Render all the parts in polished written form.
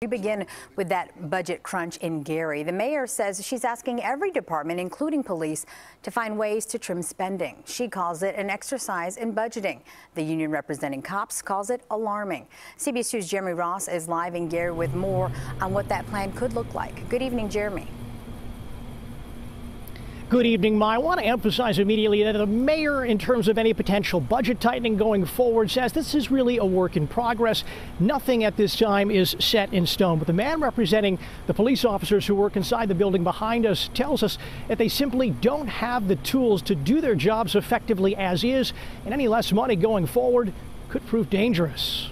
We begin with that budget crunch in Gary. The mayor says she's asking every department, including police, to find ways to trim spending. She calls it an exercise in budgeting. The union representing cops calls it alarming. CBS 2's Jeremy Ross is live in Gary with more on what that plan could look like. Good evening, Jeremy. Good evening, Ma. I want to emphasize immediately that the mayor, in terms of any potential budget tightening going forward, says this is really a work in progress. Nothing at this time is set in stone. But the man representing the police officers who work inside the building behind us tells us that they simply don't have the tools to do their jobs effectively as is, and any less money going forward could prove dangerous.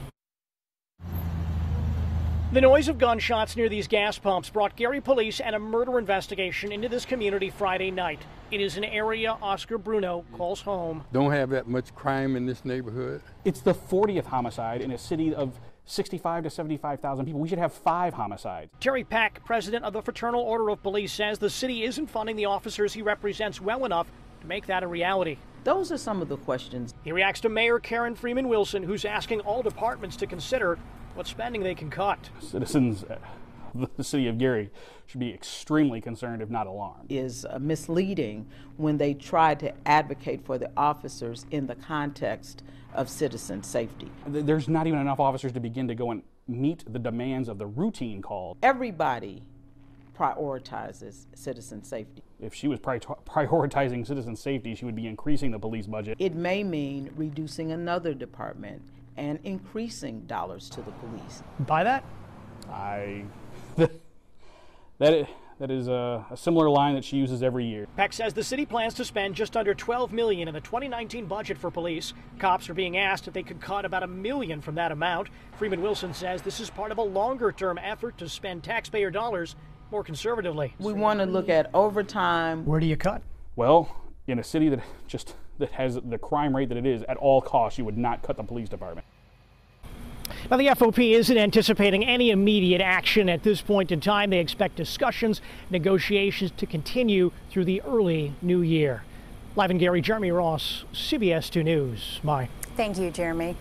The noise of gunshots near these gas pumps brought Gary police and a murder investigation into this community Friday night. It is an area Oscar Bruno calls home. Don't have that much crime in this neighborhood. It's the 40th homicide in a city of 65 to 75,000 people. We should have 5 homicides. Terry Peck, president of the Fraternal Order of Police, says the city isn't funding the officers he represents well enough to make that a reality. Those are some of the questions. He reacts to Mayor Karen Freeman Wilson, who's asking all departments to consider what spending they can cut. Citizens of the city of Gary should be extremely concerned, if not alarmed. Is misleading when they try to advocate for the officers in the context of citizen safety. There's not even enough officers to begin to go and meet the demands of the routine call. Everybody prioritizes citizen safety. If she was prioritizing citizen safety, she would be increasing the police budget. It may mean reducing another department and increasing dollars to the police. Buy that? That is a similar line that she uses every year. Peck says the city plans to spend just under $12 million in the 2019 budget for police. Cops are being asked if they could cut about $1 million from that amount. Freeman Wilson says this is part of a longer-term effort to spend taxpayer dollars more conservatively. We want to look at overtime. Where do you cut? Well, in a city that has the crime rate that it is, at all costs, you would not cut the police department. Now, the FOP isn't anticipating any immediate action at this point in time. They expect discussions, negotiations to continue through the early new year. Live in Gary, Jeremy Ross, CBS 2 News. Bye. Thank you, Jeremy.